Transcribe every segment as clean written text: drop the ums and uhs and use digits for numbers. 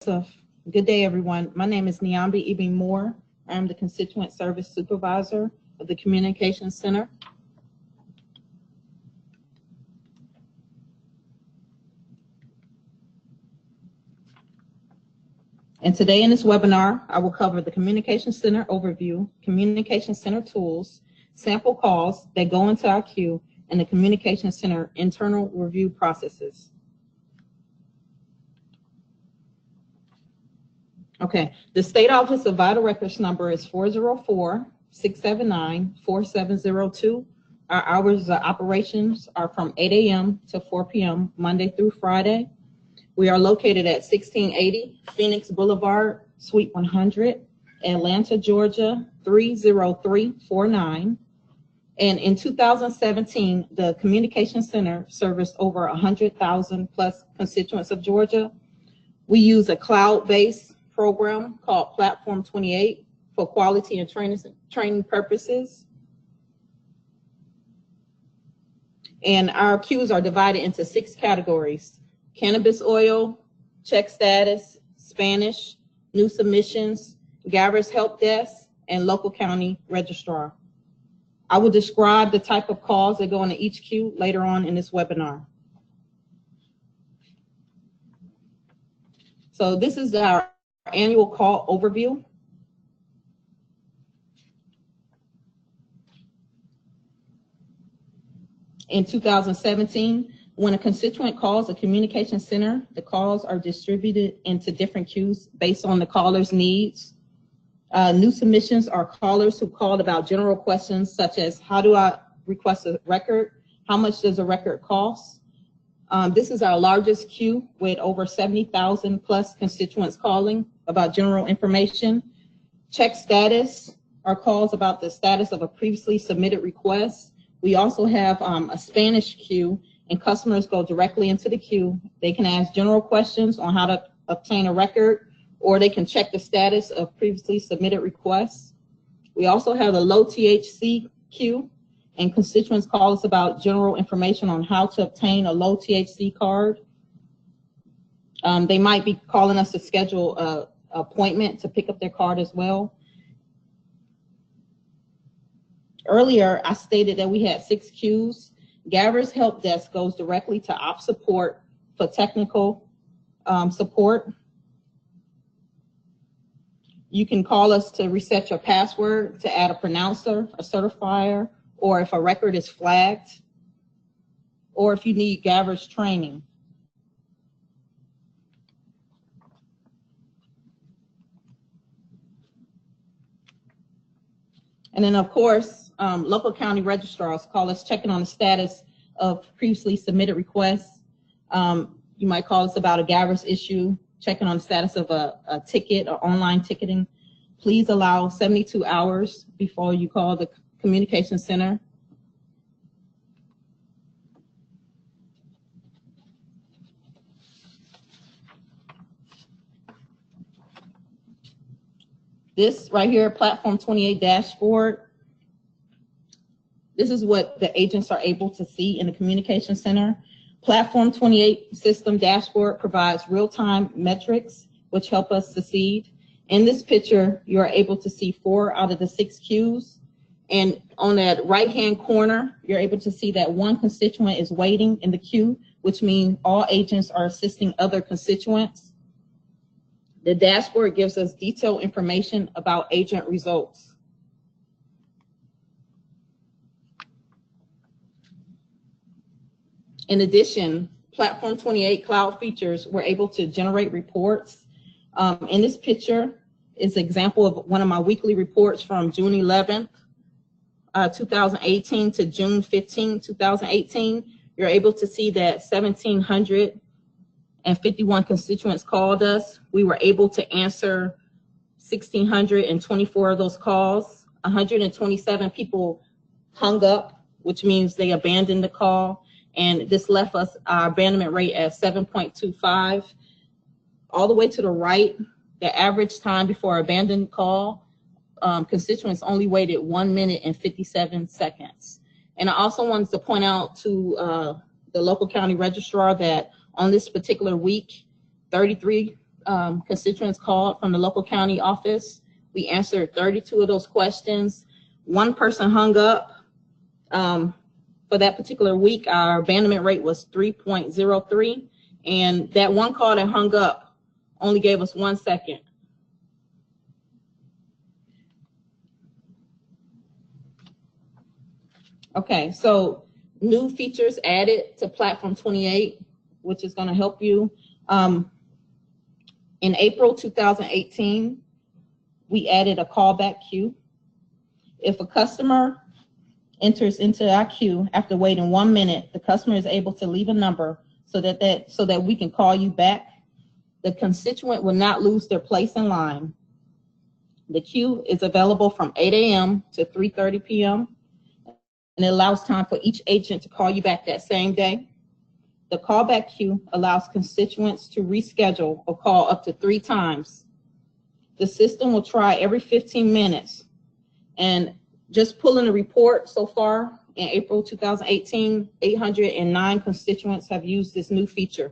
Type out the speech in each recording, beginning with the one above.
Good day, everyone. My name is Niambi Ibn Moore. I am the Constituent Service Supervisor of the Communications Center. And today in this webinar, I will cover the Communications Center overview, Communications Center tools, sample calls that go into our queue, and the Communications Center internal review processes. Okay, the State Office of Vital Records number is 404-679-4702. Our hours of operations are from 8 a.m. to 4 p.m. Monday through Friday. We are located at 1680 Phoenix Boulevard, Suite 100, Atlanta, Georgia, 30349. And in 2017, the Communications Center serviced over 100,000 plus constituents of Georgia. We use a cloud-based program called Platform 28 for quality and training purposes. And our queues are divided into 6 categories: cannabis oil, check status, Spanish, new submissions, Gabbers Help Desk, and local county registrar. I will describe the type of calls that go into each queue later on in this webinar. So this is our annual call overview. In 2017, when a constituent calls a communication center, the calls are distributed into different queues based on the caller's needs. New submissions are callers who called about general questions such as, how do I request a record? How much does a record cost? This is our largest queue with over 70,000 plus constituents calling about general information. Check status are calls about the status of a previously submitted request. We also have a Spanish queue, and customers go directly into the queue. They can ask general questions on how to obtain a record, or they can check the status of previously submitted requests. We also have a low THC queue, and constituents call us about general information on how to obtain a low THC card. They might be calling us to schedule an appointment to pick up their card as well. Earlier, I stated that we had 6 queues. Gabbers Help Desk goes directly to op support for technical support. You can call us to reset your password, to add a pronouncer, a certifier, or if a record is flagged, or if you need Gabbers training. And then, of course, local county registrars call us checking on the status of previously submitted requests. You might call us about a Gabbers issue, checking on the status of a ticket or online ticketing. Please allow 72 hours before you call the communication center. This right here, Platform 28 dashboard, this is what the agents are able to see in the communication center. Platform 28 system dashboard provides real-time metrics which help us succeed. In this picture, you're able to see 4 out of the 6 queues. And on that right-hand corner, you're able to see that one constituent is waiting in the queue, which means all agents are assisting other constituents. The dashboard gives us detailed information about agent results. In addition, Platform 28 cloud features were able to generate reports. In this picture is an example of one of my weekly reports from June 11th, 2018 to June 15, 2018. You're able to see that 1,751 constituents called us. We were able to answer 1,624 of those calls. 127 people hung up, which means they abandoned the call. And this left us our abandonment rate at 7.25. All the way to the right, the average time before abandoned call, constituents only waited 1 minute and 57 seconds. And I also wanted to point out to the local county registrar that on this particular week, 33 constituents called from the local county office. We answered 32 of those questions. One person hung up. For that particular week, our abandonment rate was 3.03, and that one call that hung up only gave us 1 second. Okay, so new features added to Platform 28, which is going to help you. In April 2018, we added a callback queue. If a customer enters into our queue after waiting 1 minute, the customer is able to leave a number so that we can call you back. The constituent will not lose their place in line. The queue is available from 8 a.m. to 3:30 p.m. and it allows time for each agent to call you back that same day. The callback queue allows constituents to reschedule or call up to 3 times. The system will try every 15 minutes. And just pulling a report so far in April 2018, 809 constituents have used this new feature.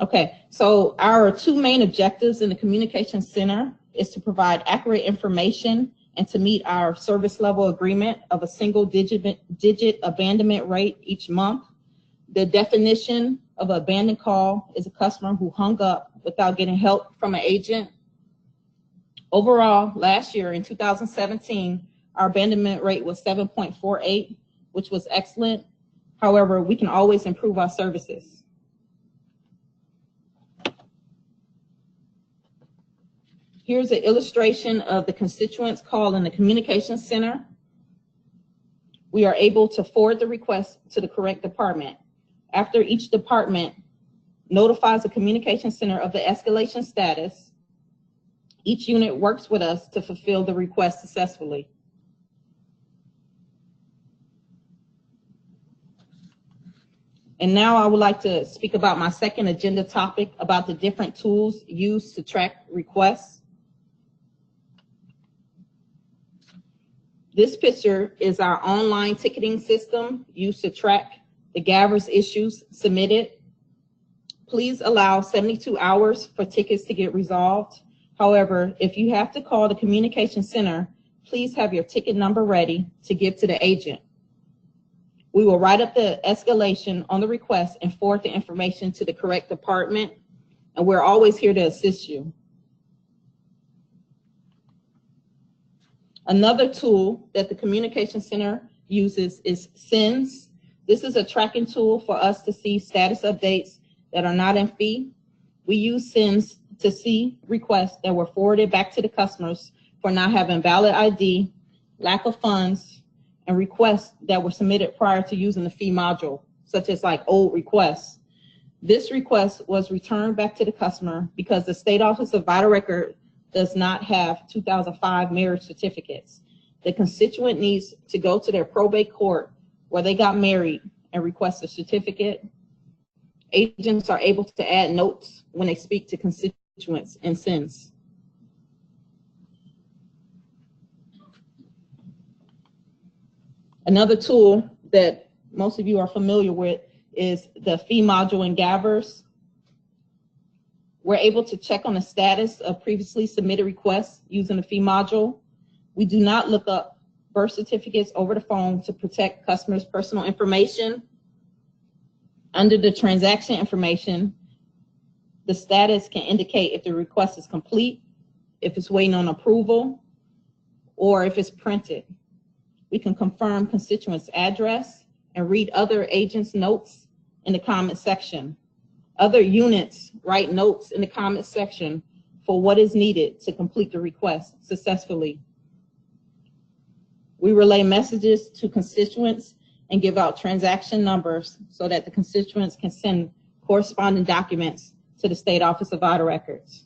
Okay, so our 2 main objectives in the Communication Center is to provide accurate information and to meet our service level agreement of a single digit abandonment rate each month. The definition of an abandoned call is a customer who hung up without getting help from an agent. Overall, last year in 2017, our abandonment rate was 7.48, which was excellent. However, we can always improve our services. Here's an illustration of the constituents call in the Communication Center. We are able to forward the request to the correct department. After each department notifies the Communication Center of the escalation status, each unit works with us to fulfill the request successfully. And now I would like to speak about my second agenda topic about the different tools used to track requests. This picture is our online ticketing system used to track the Gabbers issues submitted. Please allow 72 hours for tickets to get resolved. However, if you have to call the Communication Center, please have your ticket number ready to give to the agent. We will write up the escalation on the request and forward the information to the correct department, and we're always here to assist you. Another tool that the Communication Center uses is SENS. This is a tracking tool for us to see status updates that are not in fee. We use SENS to see requests that were forwarded back to the customers for not having valid ID, lack of funds, and requests that were submitted prior to using the fee module, such as like old requests. This request was returned back to the customer because the State Office of Vital Record does not have 2005 marriage certificates. The constituent needs to go to their probate court where they got married and request a certificate. Agents are able to add notes when they speak to constituents in SENS. Another tool that most of you are familiar with is the fee module in Gabbers. We're able to check on the status of previously submitted requests using the fee module. We do not look up birth certificates over the phone to protect customers' personal information. Under the transaction information, the status can indicate if the request is complete, if it's waiting on approval, or if it's printed. We can confirm constituents' address and read other agents' notes in the comment section. Other units write notes in the comment section for what is needed to complete the request successfully. We relay messages to constituents and give out transaction numbers so that the constituents can send corresponding documents to the State Office of Vital Records.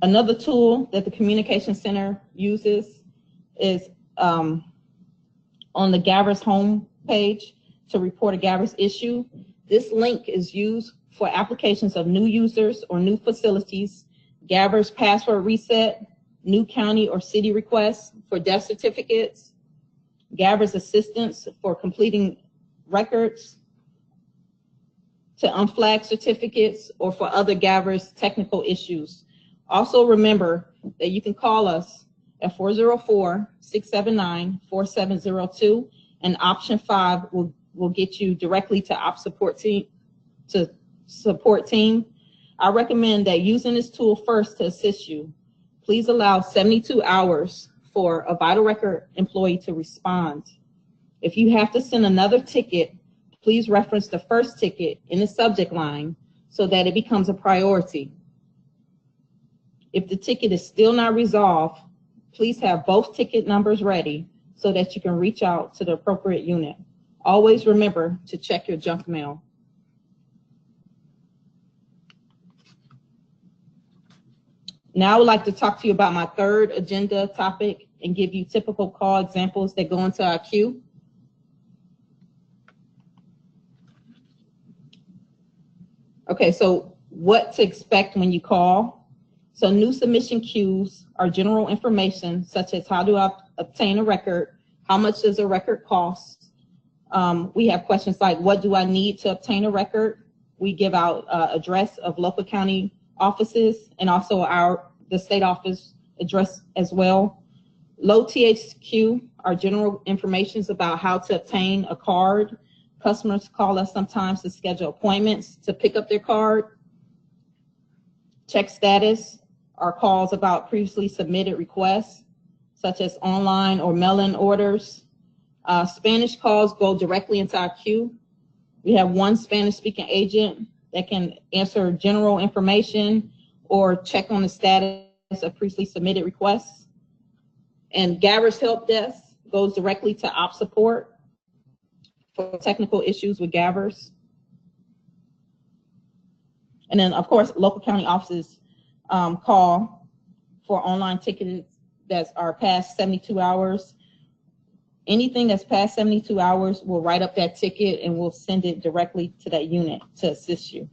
Another tool that the Communication Center uses is on the Gabbers home page to report a Gabbers issue. This link is used for applications of new users or new facilities. Gabbers password reset, new county or city requests for death certificates, Gabbers assistance for completing records, to unflag certificates, or for other Gabbers technical issues. Also remember that you can call us at 404-679-4702, and option 5 will get you directly to support team. I recommend that using this tool first to assist you. Please allow 72 hours for a vital record employee to respond. If you have to send another ticket, please reference the first ticket in the subject line so that it becomes a priority. If the ticket is still not resolved, please have both ticket numbers ready so that you can reach out to the appropriate unit. Always remember to check your junk mail. Now I would like to talk to you about my third agenda topic and give you typical call examples that go into our queue. Okay, so what to expect when you call. So new submission queues are general information such as how do I obtain a record, how much does a record cost. We have questions like what do I need to obtain a record. We give out address of local county offices and also the state office address as well. Low THQ are general information about how to obtain a card. Customers call us sometimes to schedule appointments to pick up their card. Check status are calls about previously submitted requests, such as online or mail-in orders. Spanish calls go directly into our queue. We have one Spanish-speaking agent that can answer general information or check on the status of previously submitted requests. And Gabbers Help Desk goes directly to op support for technical issues with Gabbers. And then, of course, local county offices call for online tickets that are past 72 hours. Anything that's past 72 hours, we'll write up that ticket and we'll send it directly to that unit to assist you.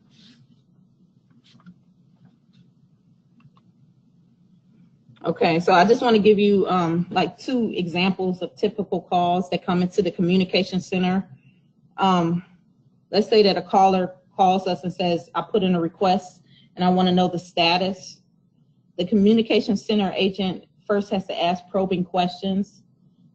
Okay, so I just want to give you like 2 examples of typical calls that come into the communication center. Let's say that a caller calls us and says, I put in a request and I want to know the status. The communication center agent first has to ask probing questions,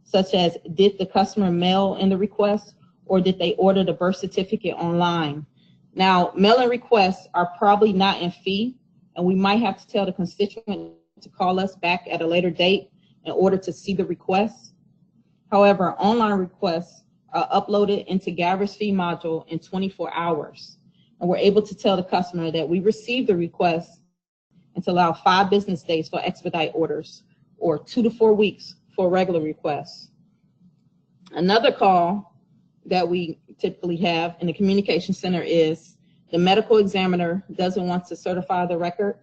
such as, did the customer mail in the request or did they order the birth certificate online? Now, mail-in requests are probably not in fee, and we might have to tell the constituent to call us back at a later date in order to see the request. However, online requests are uploaded into Gabbers fee module in 24 hours, and we're able to tell the customer that we received the request and to allow 5 business days for expedite orders or 2 to 4 weeks for regular requests. Another call that we typically have in the communication center is the medical examiner doesn't want to certify the record.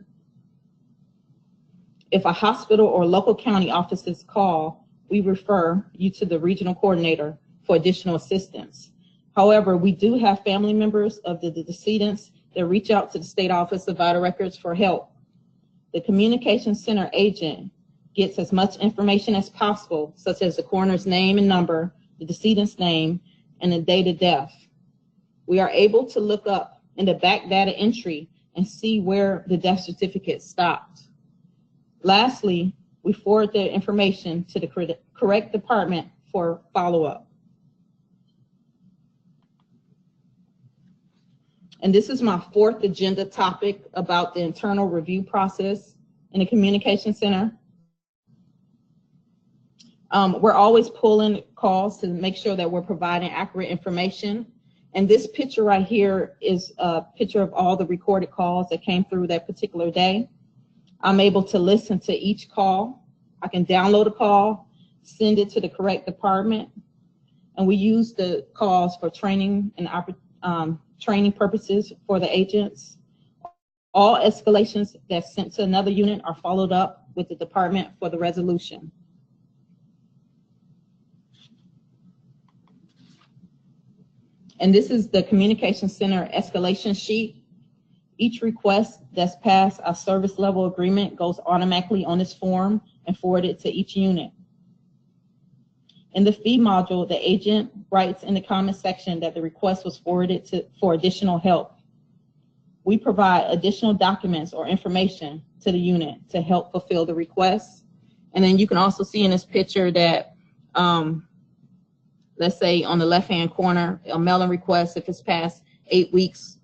If a hospital or local county offices call, we refer you to the regional coordinator for additional assistance. However, we do have family members of the decedents that reach out to the state office of vital records for help. The communication center agent gets as much information as possible, such as the coroner's name and number, the decedent's name, and the date of death. We are able to look up in the back data entry and see where the death certificate stopped. Lastly, we forward the information to the correct department for follow-up. And this is my 4th agenda topic about the internal review process in the communication center. We're always pulling calls to make sure that we're providing accurate information. And this picture right here is a picture of all the recorded calls that came through that particular day. I'm able to listen to each call. I can download a call, send it to the correct department, and we use the calls for training and training purposes for the agents. All escalations that's sent to another unit are followed up with the department for the resolution. And this is the communication center escalation sheet. Each request that's past our service level agreement goes automatically on this form and forwarded to each unit. In the fee module, the agent writes in the comment section that the request was forwarded for additional help. We provide additional documents or information to the unit to help fulfill the request. And then you can also see in this picture that, let's say on the left-hand corner, a mailing request, if it's past 8 weeks,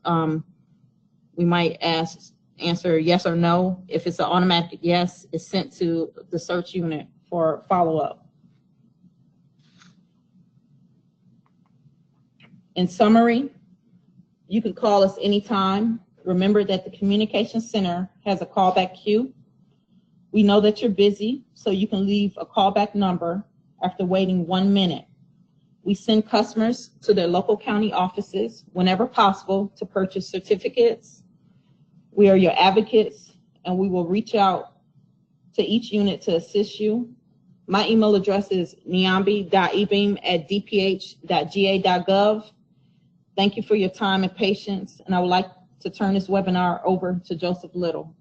we might answer yes or no. If it's an automatic yes, it's sent to the search unit for follow-up. In summary, you can call us anytime. Remember that the Communication Center has a callback queue. We know that you're busy, so you can leave a callback number after waiting 1 minute. We send customers to their local county offices whenever possible to purchase certificates. We are your advocates, and we will reach out to each unit to assist you. My email address is niambi.ebim@dph.ga.gov. Thank you for your time and patience, and I would like to turn this webinar over to Joseph Little.